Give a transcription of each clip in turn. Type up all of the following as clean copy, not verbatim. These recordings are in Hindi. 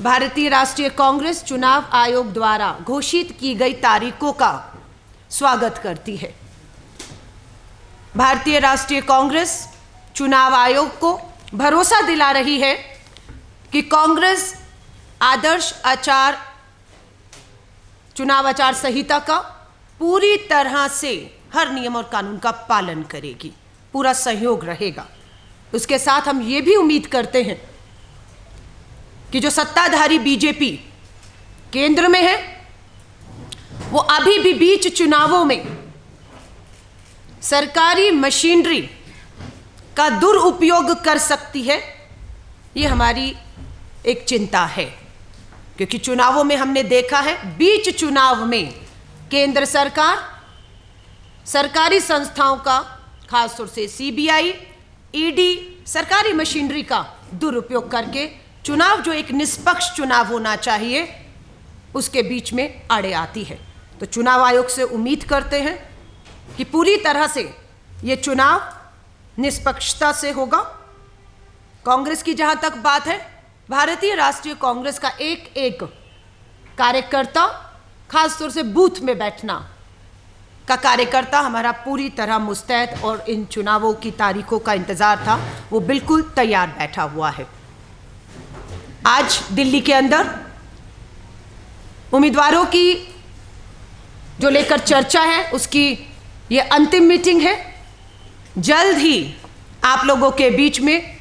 भारतीय राष्ट्रीय कांग्रेस चुनाव आयोग द्वारा घोषित की गई तारीखों का स्वागत करती है। भारतीय राष्ट्रीय कांग्रेस चुनाव आयोग को भरोसा दिला रही है कि कांग्रेस आदर्श चुनाव आचार संहिता का पूरी तरह से हर नियम और कानून का पालन करेगी, पूरा सहयोग रहेगा। उसके साथ हम ये भी उम्मीद करते हैं कि जो सत्ताधारी बीजेपी केंद्र में है वो अभी भी बीच चुनावों में सरकारी मशीनरी का दुरुपयोग कर सकती है। ये हमारी एक चिंता है, क्योंकि चुनावों में हमने देखा है बीच चुनाव में केंद्र सरकार सरकारी संस्थाओं का, खासतौर से सीबीआई, ईडी, सरकारी मशीनरी का दुरुपयोग करके चुनाव जो एक निष्पक्ष चुनाव होना चाहिए उसके बीच में आड़े आती है। तो चुनाव आयोग से उम्मीद करते हैं कि पूरी तरह से ये चुनाव निष्पक्षता से होगा। कांग्रेस की जहां तक बात है, भारतीय राष्ट्रीय कांग्रेस का एक एक कार्यकर्ता, खासतौर से बूथ में बैठना का कार्यकर्ता हमारा पूरी तरह मुस्तैद और इन चुनावों की तारीखों का इंतजार था, वो बिल्कुल तैयार बैठा हुआ है। आज दिल्ली के अंदर उम्मीदवारों की जो लेकर चर्चा है उसकी ये अंतिम मीटिंग है। जल्द ही आप लोगों के बीच में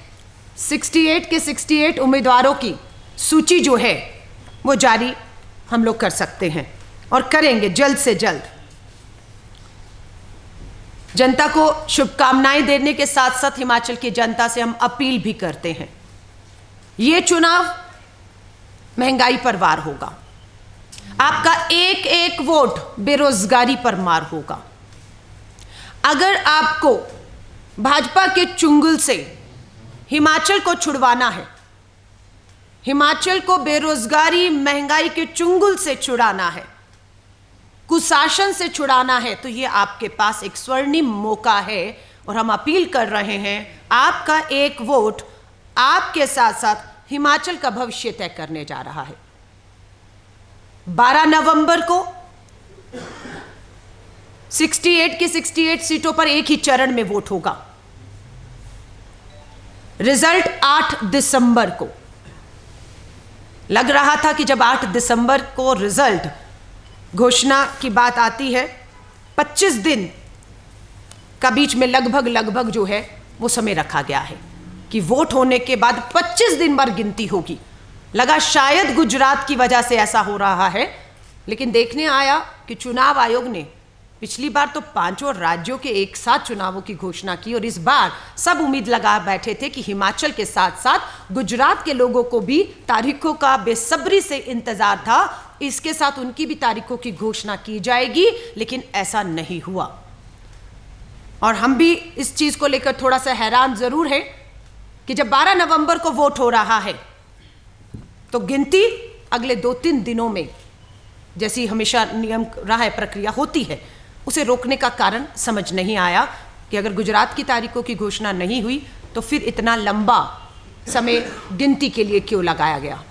68 के 68 उम्मीदवारों की सूची जो है वो जारी हम लोग कर सकते हैं और करेंगे जल्द से जल्द। जनता को शुभकामनाएं देने के साथ साथ हिमाचल की जनता से हम अपील भी करते हैं, ये चुनाव महंगाई पर वार होगा। आपका एक एक वोट बेरोजगारी पर मार होगा। अगर आपको भाजपा के चुंगल से हिमाचल को छुड़वाना है, हिमाचल को बेरोजगारी महंगाई के चुंगल से छुड़ाना है, कुशासन से छुड़ाना है, तो ये आपके पास एक स्वर्णिम मौका है। और हम अपील कर रहे हैं, आपका एक वोट आपके साथ साथ हिमाचल का भविष्य तय करने जा रहा है। 12 नवंबर को 68 की 68 सीटों पर एक ही चरण में वोट होगा। रिजल्ट 8 दिसंबर को। लग रहा था कि जब 8 दिसंबर को रिजल्ट घोषणा की बात आती है, 25 दिन का बीच में लगभग जो है वो समय रखा गया है कि वोट होने के बाद 25 दिन बाद गिनती होगी। लगा शायद गुजरात की वजह से ऐसा हो रहा है, लेकिन देखने आया कि चुनाव आयोग ने पिछली बार तो 5 राज्यों के एक साथ चुनावों की घोषणा की और इस बार सब उम्मीद लगा बैठे थे कि हिमाचल के साथ साथ गुजरात के लोगों को भी तारीखों का बेसब्री से इंतजार था, इसके साथ उनकी भी तारीखों की घोषणा की जाएगी, लेकिन ऐसा नहीं हुआ। और हम भी इस चीज को लेकर थोड़ा सा हैरान जरूर है कि जब 12 नवंबर को वोट हो रहा है तो गिनती अगले 2-3 दिनों में, जैसी हमेशा नियम रहा है, प्रक्रिया होती है, उसे रोकने का कारण समझ नहीं आया कि अगर गुजरात की तारीखों की घोषणा नहीं हुई तो फिर इतना लंबा समय गिनती के लिए क्यों लगाया गया।